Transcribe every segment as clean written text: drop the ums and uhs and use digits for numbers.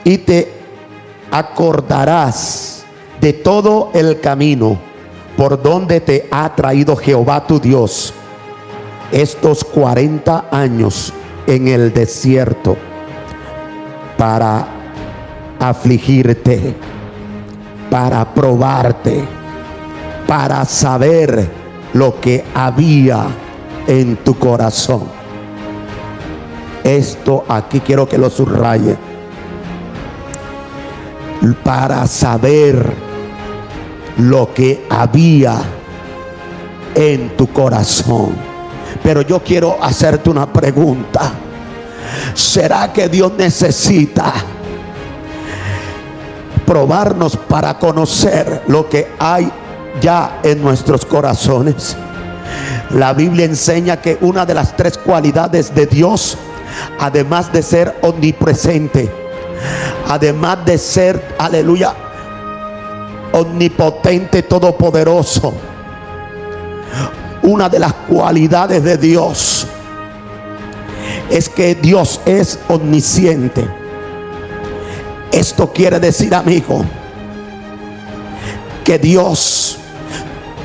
y te acordarás de todo el camino por donde te ha traído Jehová tu Dios estos 40 años en el desierto, para afligirte, para probarte, para saber lo que había en tu corazón. Esto aquí quiero que lo subraye. Para saber lo que había en tu corazón. Pero yo quiero hacerte una pregunta. ¿Será que Dios necesita probarnos para conocer lo que hay ya en nuestros corazones? La Biblia enseña que una de las 3 cualidades de Dios, además de ser omnipresente, además de ser, aleluya, omnipotente, todopoderoso, una de las cualidades de Dios es que Dios es omnisciente. Esto quiere decir, amigo, que Dios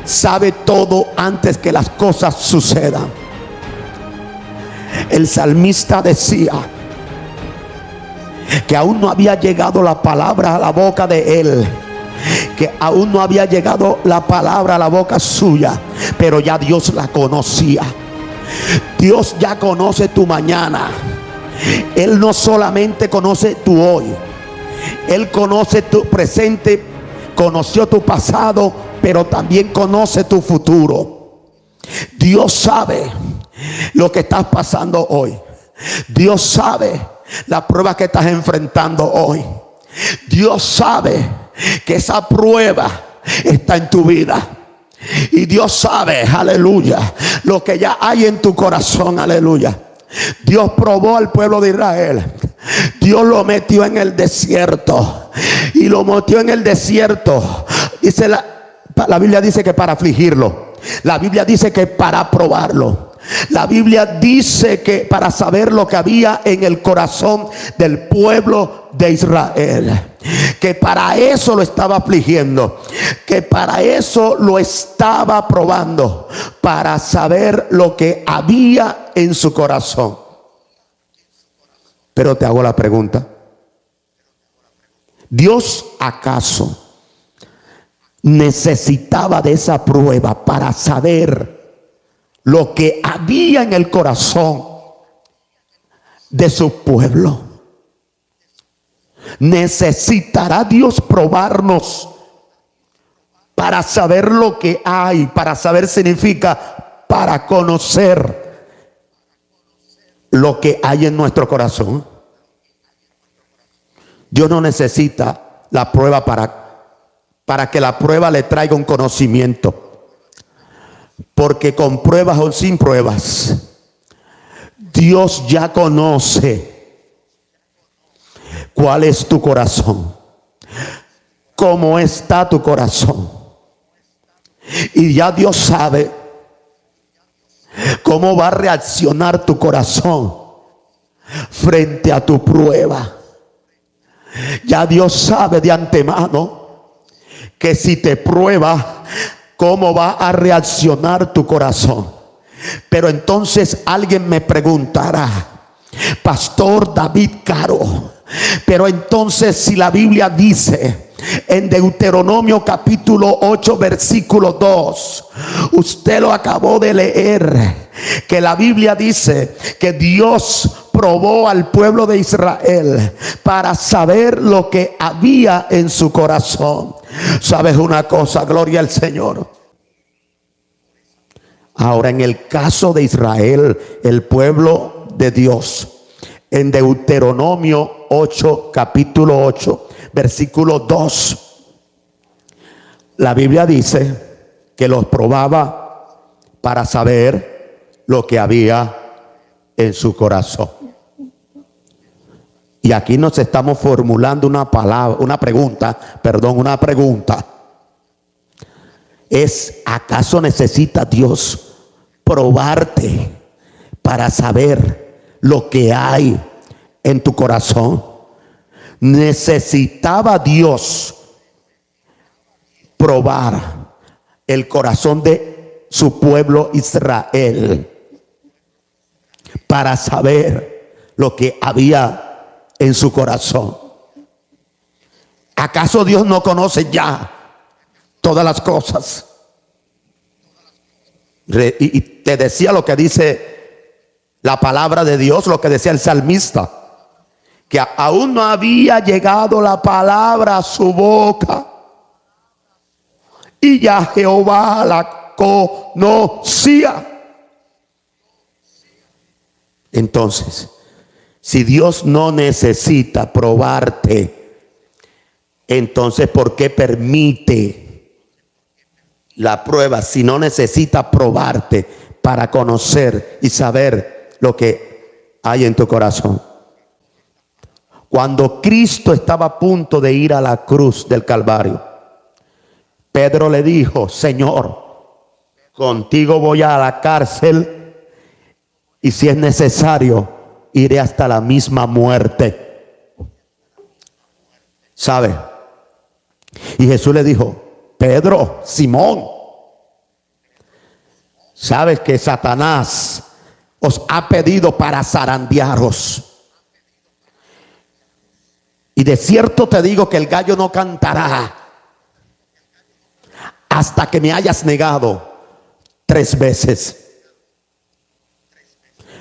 sabe todo antes que las cosas sucedan. El salmista decía que aún no había llegado la palabra a la boca de él, que aún no había llegado la palabra a la boca suya, pero ya Dios la conocía. Dios ya conoce tu mañana. Él no solamente conoce tu hoy, Él conoce tu presente, conoció tu pasado, pero también conoce tu futuro. Dios sabe lo que estás pasando hoy. Dios sabe la prueba que estás enfrentando hoy. Dios sabe que esa prueba está en tu vida. Y Dios sabe, aleluya, lo que ya hay en tu corazón, aleluya. Dios probó al pueblo de Israel. Dios lo metió en el desierto. Y lo metió en el desierto. Dice la Biblia dice que para afligirlo. La Biblia dice que para probarlo. La Biblia dice que para saber lo que había en el corazón del pueblo de Israel, que para eso lo estaba afligiendo, que para eso lo estaba probando, para saber lo que había en su corazón. Pero te hago la pregunta: ¿Dios acaso necesitaba de esa prueba para saber lo que había en el corazón de su pueblo? ¿Necesitará Dios probarnos para saber lo que hay? Para saber significa para conocer lo que hay en nuestro corazón. Dios no necesita la prueba para que la prueba le traiga un conocimiento. Porque con pruebas o sin pruebas, Dios ya conoce cuál es tu corazón, cómo está tu corazón. Y ya Dios sabe cómo va a reaccionar tu corazón frente a tu prueba. Ya Dios sabe de antemano que si te prueba, cómo va a reaccionar tu corazón. Pero entonces alguien me preguntará: Pastor David Caro, pero entonces si la Biblia dice en Deuteronomio capítulo 8 versículo 2, usted lo acabó de leer, que la Biblia dice que Dios probó al pueblo de Israel para saber lo que había en su corazón. ¿Sabes una cosa? Gloria al Señor. Ahora, en el caso de Israel, el pueblo de Dios, en Deuteronomio 8, capítulo 8, versículo 2, la Biblia dice que los probaba para saber lo que había en su corazón. Y aquí nos estamos formulando una pregunta. ¿Es acaso necesita Dios probarte para saber lo que hay en tu corazón? necesitaba Dios probar el corazón de su pueblo Israel para saber lo que había en su corazón. ¿Acaso Dios no conoce ya todas las cosas? Y te decía lo que dice la palabra de Dios, lo que decía el salmista, que aún no había llegado la palabra a su boca y ya Jehová la conocía. Entonces, si Dios no necesita probarte, entonces ¿por qué permite la prueba si no necesita probarte para conocer y saber lo que hay en tu corazón? Cuando Cristo estaba a punto de ir a la cruz del Calvario, Pedro le dijo: Señor, contigo voy a la cárcel y si es necesario iré hasta la misma muerte. ¿Sabe? Y Jesús le dijo: Pedro, Simón, sabes que Satanás os ha pedido para zarandearos. Y de cierto te digo que el gallo no cantará hasta que me hayas negado 3 veces.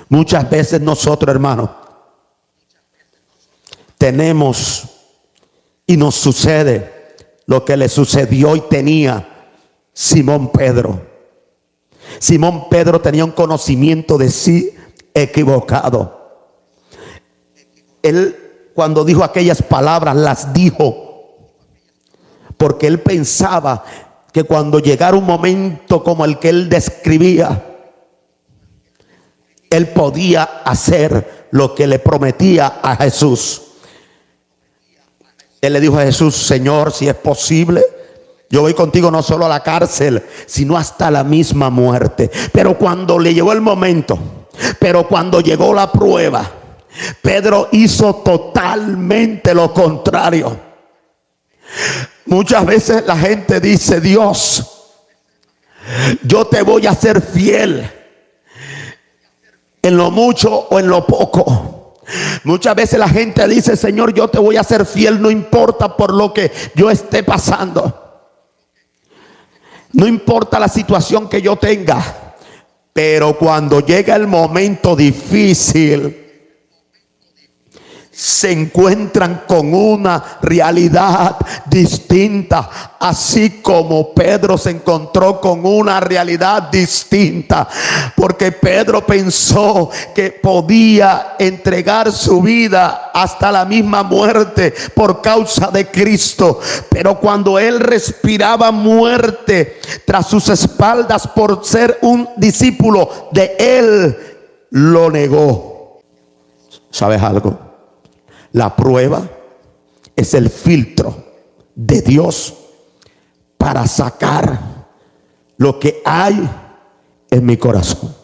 Muchas veces nosotros, hermanos, tenemos y nos sucede lo que le sucedió y tenía Simón Pedro. Simón Pedro tenía un conocimiento de sí equivocado. Él, cuando dijo aquellas palabras, las dijo porque él pensaba que cuando llegara un momento como el que él describía, él podía hacer lo que le prometía a Jesús. Él le dijo a Jesús: Señor, si es posible, yo voy contigo no solo a la cárcel, sino hasta la misma muerte. Pero cuando le llegó el momento, pero cuando llegó la prueba, Pedro hizo totalmente lo contrario. Muchas veces la gente dice: Dios, yo te voy a ser fiel en lo mucho o en lo poco. Muchas veces la gente dice: Señor, yo te voy a ser fiel, no importa por lo que yo esté pasando, no importa la situación que yo tenga. Pero cuando llega el momento difícil, se encuentran con una realidad distinta, así como Pedro se encontró con una realidad distinta, porque Pedro pensó que podía entregar su vida hasta la misma muerte por causa de Cristo, pero cuando él respiraba muerte tras sus espaldas por ser un discípulo de él, lo negó. ¿Sabes algo? La prueba es el filtro de Dios para sacar lo que hay en mi corazón.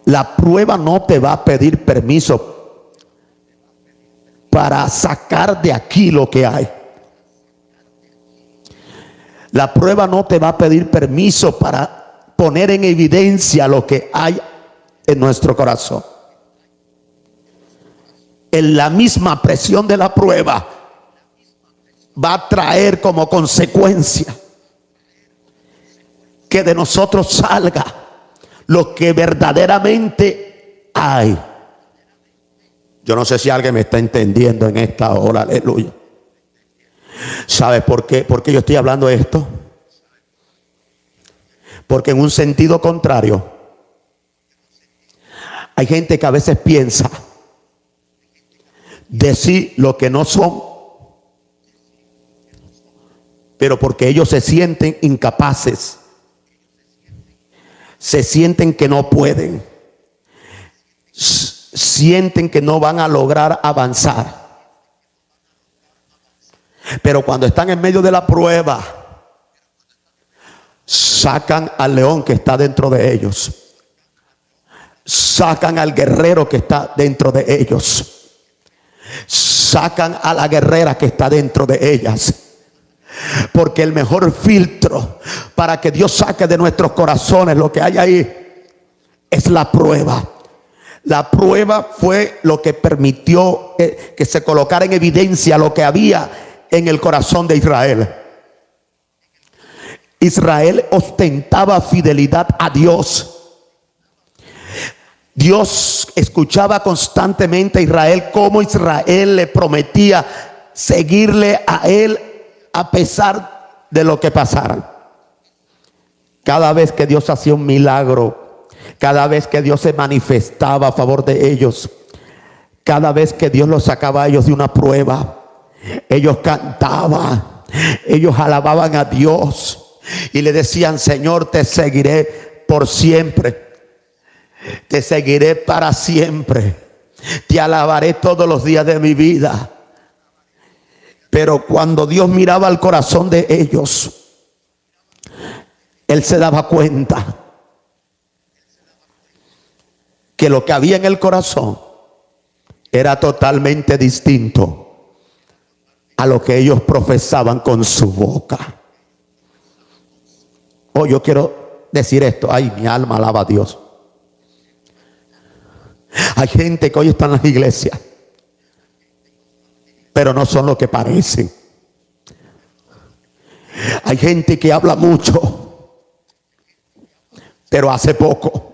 La prueba no te va a pedir permiso para sacar de aquí lo que hay. La prueba no te va a pedir permiso para poner en evidencia lo que hay en nuestro corazón. En la misma presión de la prueba va a traer como consecuencia que de nosotros salga lo que verdaderamente hay. Yo no sé si alguien me está entendiendo en esta hora, aleluya. ¿Sabes por qué? ¿Por qué yo estoy hablando de esto? Porque en un sentido contrario, hay gente que a veces piensa decir lo que no son, pero porque ellos se sienten incapaces, se sienten que no pueden, sienten que no van a lograr avanzar. Pero cuando están en medio de la prueba, sacan al león que está dentro de ellos, sacan al guerrero que está dentro de ellos. sacan a la guerrera que está dentro de ellas. Porque el mejor filtro para que Dios saque de nuestros corazones lo que hay ahí es la prueba. La prueba fue lo que permitió que se colocara en evidencia lo que había en el corazón de Israel. Israel ostentaba fidelidad a Dios. Dios escuchaba constantemente a Israel, como Israel le prometía seguirle a él a pesar de lo que pasara. Cada vez que Dios hacía un milagro, cada vez que Dios se manifestaba a favor de ellos, cada vez que Dios los sacaba a ellos de una prueba, ellos cantaban, ellos alababan a Dios y le decían: Señor, te seguiré por siempre, te seguiré para siempre, te alabaré todos los días de mi vida. Pero cuando Dios miraba al corazón de ellos, Él se daba cuenta que lo que había en el corazón era totalmente distinto a lo que ellos profesaban con su boca. Oh, yo quiero decir esto. Ay, mi alma alaba a Dios. Hay gente que hoy está en las iglesias, pero no son lo que parecen. Hay gente que habla mucho, pero hace poco.